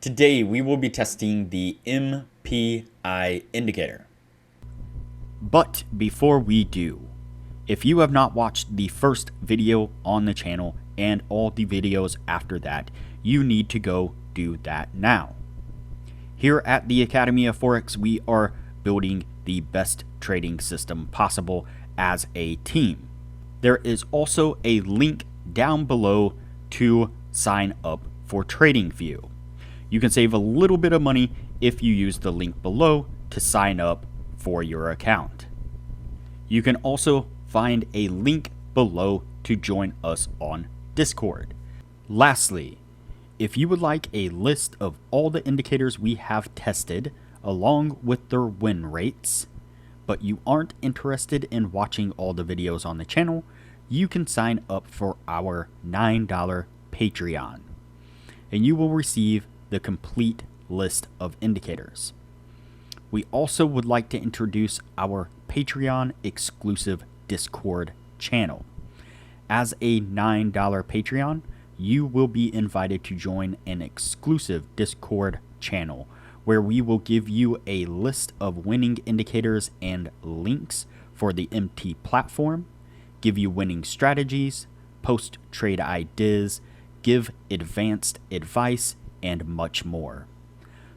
Today we will be testing the MPI indicator. But before we do, if you have not watched the first video on the channel and all the videos after that, you need to go do that now. Here at the Academy of Forex, we are building the best trading system possible as a team. There is also a link down below to sign up for Tradingview. You can save a little bit of money if you use the link below to sign up for your account. You can also find a link below to join us on Discord. Lastly, if you would like a list of all the indicators we have tested along with their win rates, but you aren't interested in watching all the videos on the channel, you can sign up for our $9 Patreon, and you will receive the complete list of indicators. We also would like to introduce our Patreon exclusive Discord channel. As a $9 Patreon, you will be invited to join an exclusive Discord channel where we will give you a list of winning indicators and links for the MT platform, give you winning strategies, post trade ideas, give advanced advice, and much more.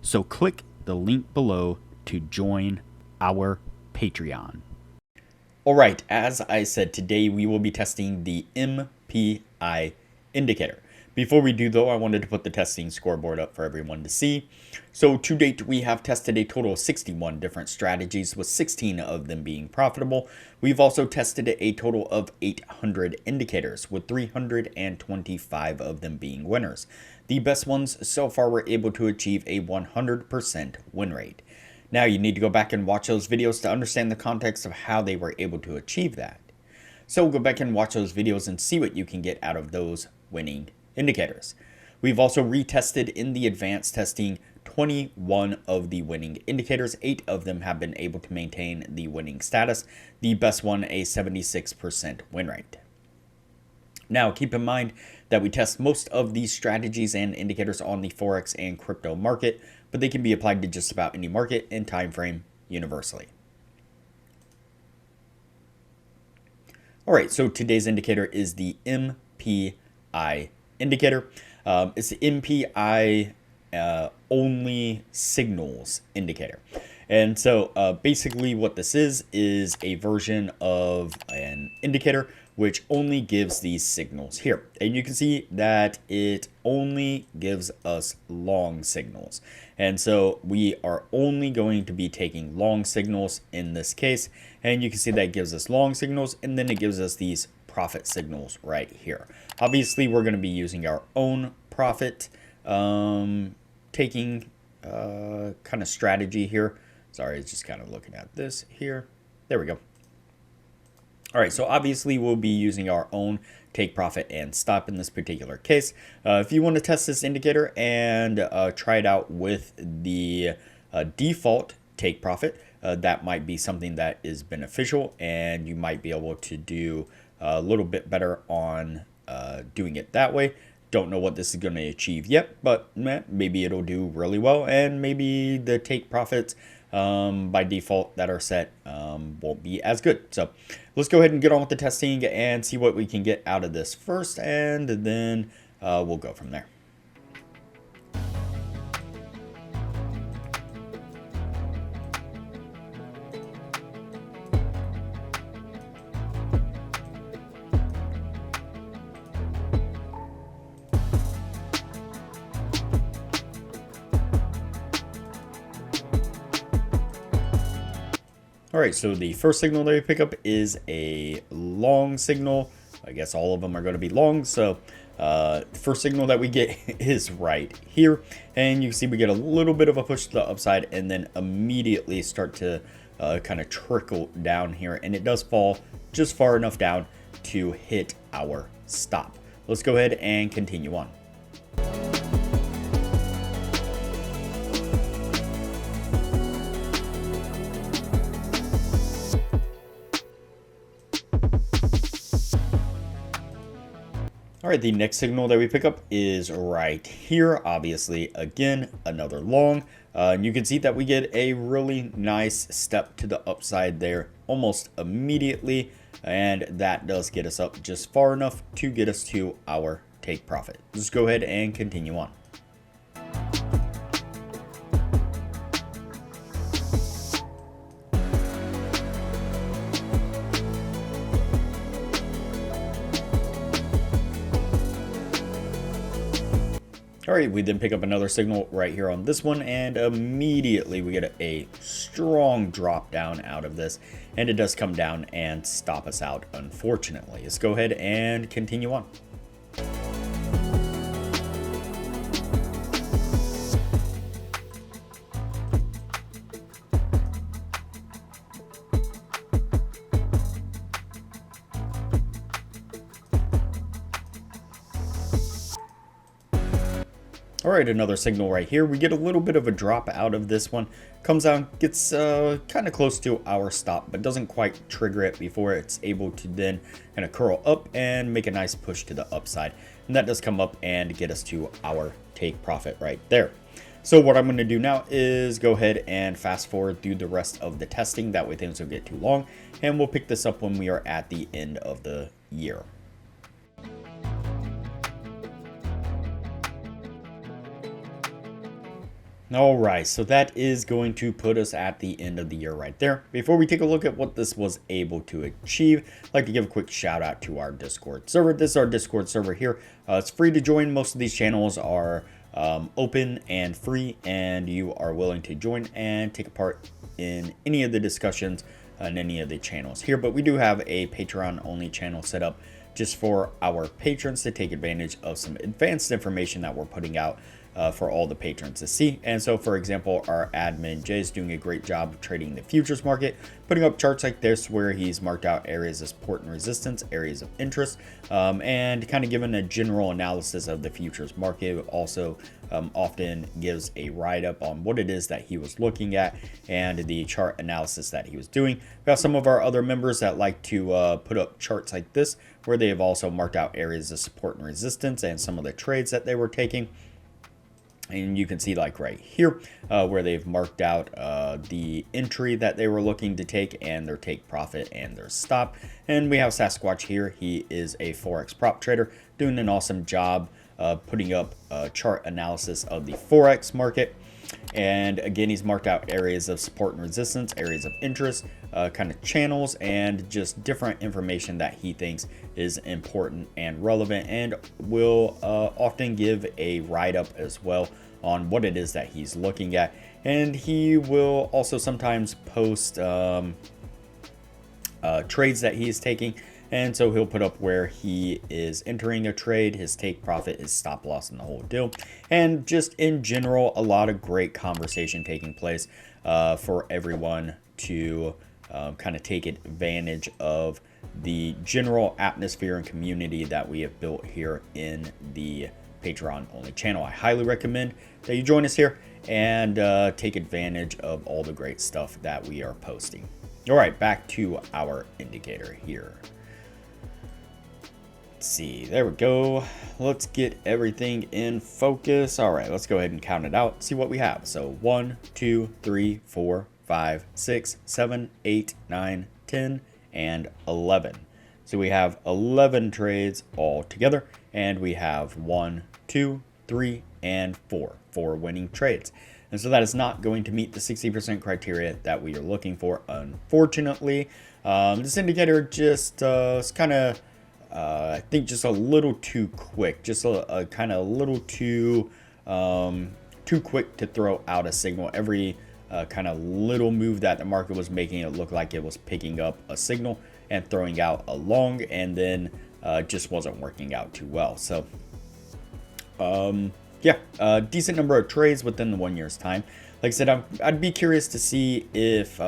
So click the link below to join our Patreon. Alright, as I said, today we will be testing the MPI indicator. Before we do though, I wanted to put the testing scoreboard up for everyone to see. So to date, we have tested a total of 61 different strategies, with 16 of them being profitable. We've also tested a total of 800 indicators, with 325 of them being winners. The best ones so far were able to achieve a 100% win rate. Now you need to go back and watch those videos to understand the context of how they were able to achieve that. So go back and watch those videos and see what you can get out of those winning indicators. We've also retested in the advanced testing 21 of the winning indicators. 8 of them have been able to maintain the winning status. The best one, a 76% win rate. Now keep in mind that we test most of these strategies and indicators on the Forex and crypto market, but they can be applied to just about any market and time frame universally. Alright, so today's indicator is the MPI indicator. It's the MPI only signals indicator. And so basically what this is a version of an indicator which only gives these signals here. And you can see that it only gives us long signals. And so we are only going to be taking long signals in this case. And you can see that gives us long signals, and then it gives us these profit signals right here. Obviously, we're going to be using our own profit taking kind of strategy here. Sorry, it's just kind of looking at this here. There we go. All right, so obviously we'll be using our own take profit and stop in this particular case. If you want to test this indicator and try it out with the default take profit, that might be something that is beneficial, and you might be able to do a little bit better on doing it that way. Don't know what this is going to achieve yet, but maybe it'll do really well, and maybe the take profits by default that are set won't be as good. So let's go ahead and get on with the testing and see what we can get out of this first, and then we'll go from there. All right, so the first signal that we pick up is a long signal. I guess all of them are going to be long. So the first signal that we get is right here. And you can see we get a little bit of a push to the upside and then immediately start to kind of trickle down here. And it does fall just far enough down to hit our stop. Let's go ahead and continue on. All right, the next signal that we pick up is right here. Obviously, again, another long. And you can see that we get a really nice step to the upside there almost immediately. And that does get us up just far enough to get us to our take profit. Let's go ahead and continue on. All right, we then pick up another signal right here on this one, and immediately we get a strong drop down out of this, and it does come down and stop us out, unfortunately. Let's go ahead and continue on. All right, another signal right here. We get a little bit of a drop out of this one. Comes down, gets kind of close to our stop, but doesn't quite trigger it before it's able to then kind of curl up and make a nice push to the upside. And that does come up and get us to our take profit right there. So what I'm going to do now is go ahead and fast forward through the rest of the testing. That way things don't get too long. And we'll pick this up when we are at the end of the year. All right, so that is going to put us at the end of the year right there. Before we take a look at what this was able to achieve, I'd like to give a quick shout out to our Discord server. This is our Discord server here. It's free to join. Most of these channels are open and free, and you are willing to join and take a part in any of the discussions on any of the channels here. But we do have a Patreon only channel set up just for our patrons to take advantage of some advanced information that we're putting out for all the patrons to see. And so, for example, our admin Jay is doing a great job of trading the futures market, putting up charts like this where he's marked out areas of support and resistance, areas of interest, and kind of given a general analysis of the futures market. Also often gives a write-up on what it is that he was looking at and the chart analysis that he was doing. We have some of our other members that like to put up charts like this where they have also marked out areas of support and resistance and some of the trades that they were taking. And you can see like right here where they've marked out the entry that they were looking to take and their take profit and their stop. And we have Sasquatch here. He is a Forex prop trader doing an awesome job putting up chart analysis of the Forex market. And again, he's marked out areas of support and resistance, areas of interest, kind of channels, and just different information that he thinks is important and relevant, and will often give a write-up as well on what it is that he's looking at. And he will also sometimes post trades that he is taking. And so he'll put up where he is entering a trade, his take profit, his stop loss, and the whole deal. And just in general, a lot of great conversation taking place for everyone to kind of take advantage of the general atmosphere and community that we have built here in the Patreon only channel. I highly recommend that you join us here and take advantage of all the great stuff that we are posting. All right, back to our indicator here. See, there we go. Let's get everything in focus. All right, let's go ahead and count it out, see what we have. So 1, 2, 3, 4, 5, 6, 7, 8, 9, 10, and 11. So we have 11 trades all together, and we have 1, 2, 3, and 4 winning trades. And so that is not going to meet the 60% criteria that we are looking for, unfortunately. This indicator just is kind of I think just a little too quick, just a kind of a little too quick to throw out a signal. Every kind of little move that the market was making, it looked like it was picking up a signal and throwing out a long, and then just wasn't working out too well. So yeah, a decent number of trades within the 1 year's time. Like I said, I'd be curious to see if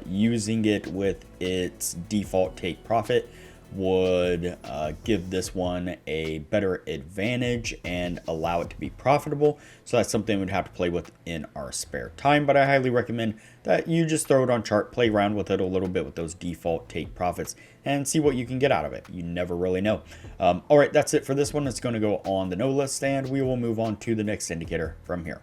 using it with its default take profit would give this one a better advantage and allow it to be profitable. So that's something we'd have to play with in our spare time, but I highly recommend that you just throw it on chart, play around with it a little bit with those default take profits, and see what you can get out of it. You never really know. All right, that's it for this one. It's going to go on the no list, and we will move on to the next indicator from here.